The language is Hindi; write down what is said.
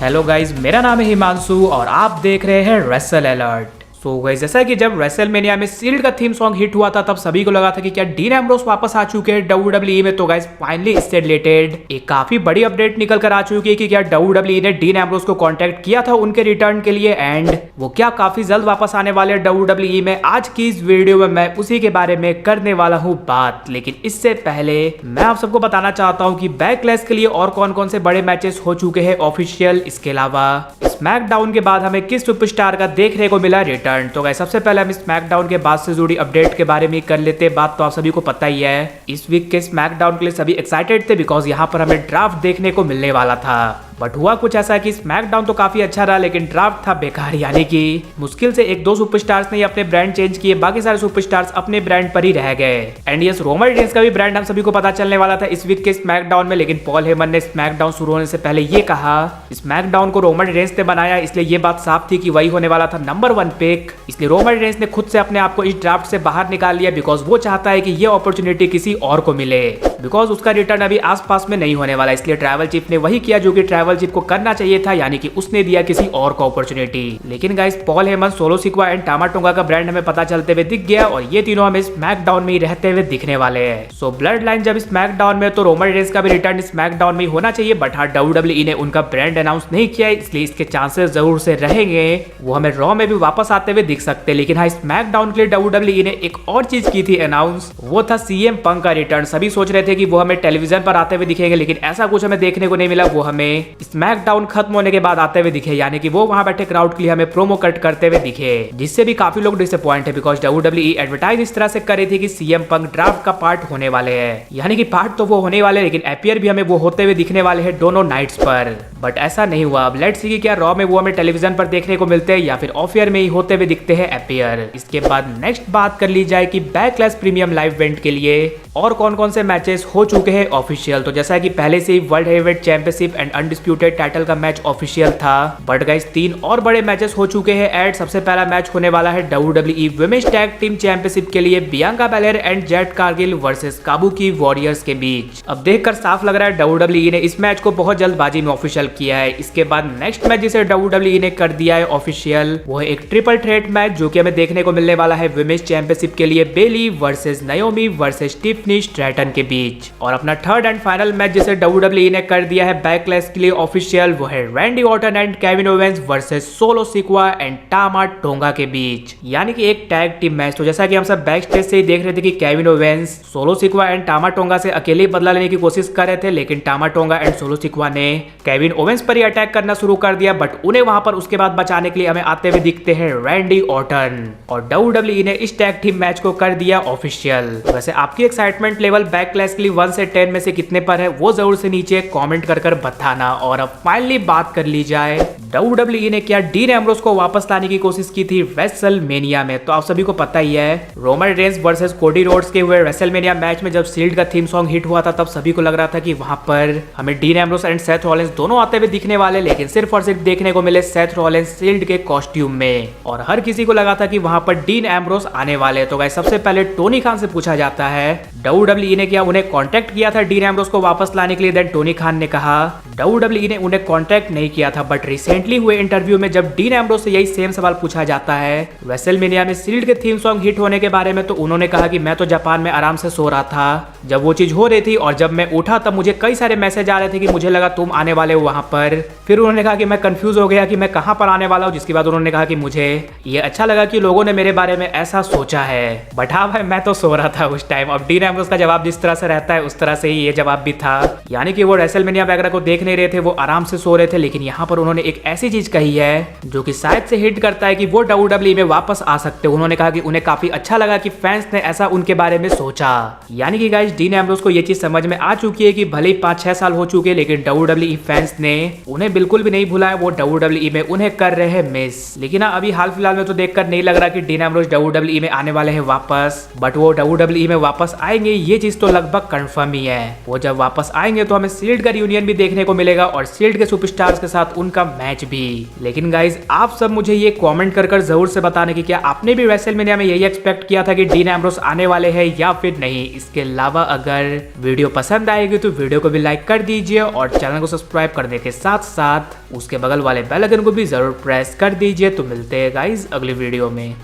हेलो गाइज, मेरा नाम है हिमांशु और आप देख रहे हैं रेसल अलर्ट। सो गाइस, जैसा कि जब रेसलमेनिया में सील्ड का थीम सॉन्ग हिट हुआ था तब सभी को लगा था कि क्या डीन एम्ब्रोस वापस आ चुके हैं WWE में। तो गाइस फाइनली इससे रिलेटेड एक काफी बड़ी अपडेट निकल कर आ चुकी है कि क्या WWE ने डीन एम्ब्रोस को कांटेक्ट किया था उनके रिटर्न के लिए एंड वो क्या काफी जल्द वापस आने वाले हैं WWE में। आज की इस वीडियो में मैं उसी के बारे में करने वाला हूँ बात, लेकिन इससे पहले मैं आप सबको बताना चाहता हूँ कि बैकलैश के लिए और कौन कौन से बड़े मैचेस हो चुके हैं ऑफिशियल। इसके अलावा स्मैकडाउन के बाद हमें किस सुपरस्टार का देखने को मिला रिटर्न। तो गाइस सबसे पहले हम स्मैकडाउन के बाद से जुड़ी अपडेट के बारे में कर लेते हैं बात। तो आप सभी को पता ही है इस वीक के स्मैकडाउन के लिए सभी एक्साइटेड थे बिकॉज यहाँ पर हमें ड्राफ्ट देखने को मिलने वाला था। बट हुआ कुछ ऐसा कि स्मैकडाउन तो काफी अच्छा रहा लेकिन ड्राफ्ट था बेकार, यानी कि मुश्किल से एक दो सुपरस्टार्स ने अपने ब्रांड चेंज किए, बाकी सारे सुपरस्टार्स अपने ब्रांड पर ही रह गए। एंड यस, रोमन रेंस का भी ब्रांड हम सभी को पता चलने वाला था इस वीक के स्मैकडाउन में, लेकिन पॉल हेमन ने स्मैकडाउन शुरू होने से पहले ये कहा स्मैकडाउन को रोमन रेंस ने बनाया, इसलिए ये बात साफ थी कि वही होने वाला था नंबर 1 पिक। इसलिए रोमन रेंस ने खुद से अपने आप को इस ड्राफ्ट से बाहर निकाल लिया बिकॉज वो चाहता है कि ये अपॉर्चुनिटी किसी और को मिले बिकॉज उसका रिटर्न अभी आसपास में नहीं होने वाला। इसलिए ट्रैवल चीफ ने वही किया जो कि ट्रैवल चीफ को करना चाहिए था, यानी कि उसने दिया किसी और को अपॉर्चुनिटी। लेकिन guys Paul Heyman, Solo Sikoa and Tama Tonga का ब्रांड हमें पता चलते हुए दिख गया और ये तीनों हमें स्मैकडाउन में ही रहते हुए दिखने वाले हैं। सो ब्लड लाइन जब स्मैकडाउन में तो रोमन रेंस का भी रिटर्न स्मैकडाउन में ही होना चाहिए, बट हाँ WWE ने उनका ब्रांड अनाउंस नहीं किया इसलिए इसके चांसेस जरूर से रहेंगे वो हमें रॉ में भी वापस आते हुए दिख सकते हैं। लेकिन हाँ, स्मैकडाउन के लिए WWE ने एक और चीज की थी अनाउंस, वो था CM पंक का रिटर्न। सभी सोच रहे थे कि वो हमें टेलीविजन पर आते हुए दिखेंगे लेकिन ऐसा कुछ हमें देखने को नहीं मिला। वो हमें स्मैकडाउन खत्म होने के बाद आते हुए दिखे, यानी कि वो वहां बैठे क्राउड के लिए हमें प्रोमो कट करते हुए दिखे, जिससे भी काफी लोग डिसअपॉइंट है बिकॉज WWE एडवर्टाइज इस तरह से कर रही थी कि CM पंक ड्राफ्ट का पार्ट होने वाले हैं, यानी कि पार्ट तो वो होने वाले लेकिन अपीयर भी हमें वो होते हुए दिखने वाले हैं दोनों नाइट्स पर। बट ऐसा नहीं हुआ। अब लेट्स सी कि क्या रॉ में वो हमें टेलीविजन पर देखने को मिलते हैं या फिर ऑफ एयर में ही होते हुए दिखते हैं अपीयर। इसके बाद नेक्स्ट बात कर ली जाए कि बैकलैश प्रीमियम लाइव इवेंट के लिए और कौन कौन से मैचेस हो चुके हैं ऑफिशियल। तो जैसा कि पहले से ही world heavyweight championship and undisputed title का मैच ऑफिशियल था, बट गाइस 3 और बड़े मैचेस हो चुके हैं ऐड। सबसे पहला मैच होने वाला है WWE women's tag team championship के लिए Bianca Belair and Jade Cargill versus Kabuki Warriors के बीच। अब देखकर साफ लग रहा है WWE ने इस मैच को बहुत जल्दबाजी में ऑफिशियल किया है। इसके बाद नेक्स्ट मैच जिसे WWE ने कर दिया है ऑफिशियल वो है एक ट्रिपल थ्रेट मैच जो कि हमें देखने को मिलने वाला है वुमेन्स चैंपियनशिप के लिए Bayley versus Naomi versus Tiffany Stratton के बीच। और अपना थर्ड एंड फाइनल मैच जिसे WWE ने कर दिया है बैकलैश के लिए ऑफिशियल वो है Randy Orton and Kevin Owens versus Solo Sikoa and Tama Tonga के बीच, यानी कि एक टैग टीम मैच। तो जैसा कि हम सब बैक स्टेज से ही देख रहे थे कि Kevin Owens solo Sikoa and Tama tonga से अकेले बदला लेने की कोशिश कर रहे थे, लेकिन टामा टोंगा एंड सोलो सिक्वा ने केविन ओवेंस पर ही अटैक करना शुरू कर दिया, बट उन्हें वहां पर उसके बाद बचाने के लिए हमें आते हुए दिखते हैं रैंडी ऑर्टन। और WWE ने इस टैग टीम मैच को कर दिया ऑफिशियल। वैसे आपकी एक्साइटमेंट लेवल बैकलैश के लिए 1 से 10 में से कितने पर है वो जरूर से नीचे कमेंट कर बताना। और अब फाइनली बात कर ली जाए WWE ने क्या डीन एम्ब्रोस को वापस लाने की कोशिश की थी रेसलमेनिया में। तो आप सभी को पता ही है Roman Reigns versus Cody Rhodes के हुए रेसलमेनिया मैच में जब सील्ड का थीम सॉन्ग हिट हुआ था तब सभी को लग रहा था कि वहां पर हमें dean Ambrose and Seth Rollins दोनों आते हुए दिखने वाले, लेकिन सिर्फ और सिर्फ देखने को मिले सेथ रॉलिंस सील्ड के कॉस्ट्यूम में और हर किसी को लगा था कि वहां पर डीन एम्ब्रोस आने वाले। तो गाइस सबसे पहले टोनी खान से पूछा जाता है WWE ने क्या उन्हें कांटेक्ट किया था डीन एम्ब्रोस को वापस लाने के लिए। देन टोनी खान ने कहा WWE ने उन्हें कांटेक्ट नहीं किया था, बट रिसेंटली हुए इंटरव्यू में जब डीन एम्ब्रोस से यही सेम सवाल पूछा जाता है रेसलमेनिया में सील्ड के थीम सॉन्ग हिट होने के बारे में, तो उन्होंने कहा कि मैं तो जापान में आराम से सो रहा था जब वो चीज हो रही थी और जब मैं उठा तब मुझे कई सारे मैसेज आ रहे थे कि मुझे लगा तुम आने वाले हो वहां पर। फिर उन्होंने कहा कि मैं कंफ्यूज हो गया कि मैं कहां पर आने वाला हूं, जिसके बाद उन्होंने कहा कि मुझे ये अच्छा लगा कि लोगों ने मेरे बारे में ऐसा सोचा है, बट हाँ भाई मैं तो सो रहा था उस टाइम। अब डीन एम्ब्रोस का जवाब जिस तरह से रहता है उस तरह से ही ये जवाब भी था, यानी कि वो रेसलमेनिया वगैरह को देख नहीं रहे थे, वो आराम से सो रहे थे। लेकिन यहाँ पर उन्होंने एक ऐसी चीज कही है जो कि शायद से हिट करता है कि वो WWE में वापस आ सकते हैं। उन्होंने कहा कि उन्हें काफी अच्छा लगा कि फैंस ने ऐसा उनके बारे में सोचा, यानी कि गाइस डीन एम्ब्रोस को ये चीज समझ में आ चुकी है कि भले ही 5-6 साल हो चुके लेकिन WWE फैंस ने उन्हें बिल्कुल भी नहीं भुलाया, वो WWE में उन्हें कर रहे हैं मिस। लेकिन अभी हाल फिलहाल में तो देखकर नहीं लग रहा कि डीन एम्ब्रोस WWE में आने वाले हैं वापस, बट वो WWE में वापस आएंगे ये चीज तो लगभग कंफर्म ही है। वो जब वापस आएंगे तो हमें सील्ड का रियूनियन भी देखने को मिलेगा और सील्ड के सुपरस्टार्स के साथ उनका मैच भी। लेकिन गाइज आप सब मुझे ये कमेंट कर जरूर से बताने की क्या आपने भी रेसलमेनिया में यही एक्सपेक्ट किया था कि डीन एम्ब्रोस आने वाले हैं या फिर नहीं। इसके अलावा अगर वीडियो पसंद आएगी तो वीडियो को भी लाइक कर दीजिए और चैनल को सब्सक्राइब कर करने के साथ साथ उसके बगल वाले बेल आइकन को भी जरूर प्रेस कर दीजिए। तो मिलते हैं गाइज अगली वीडियो में।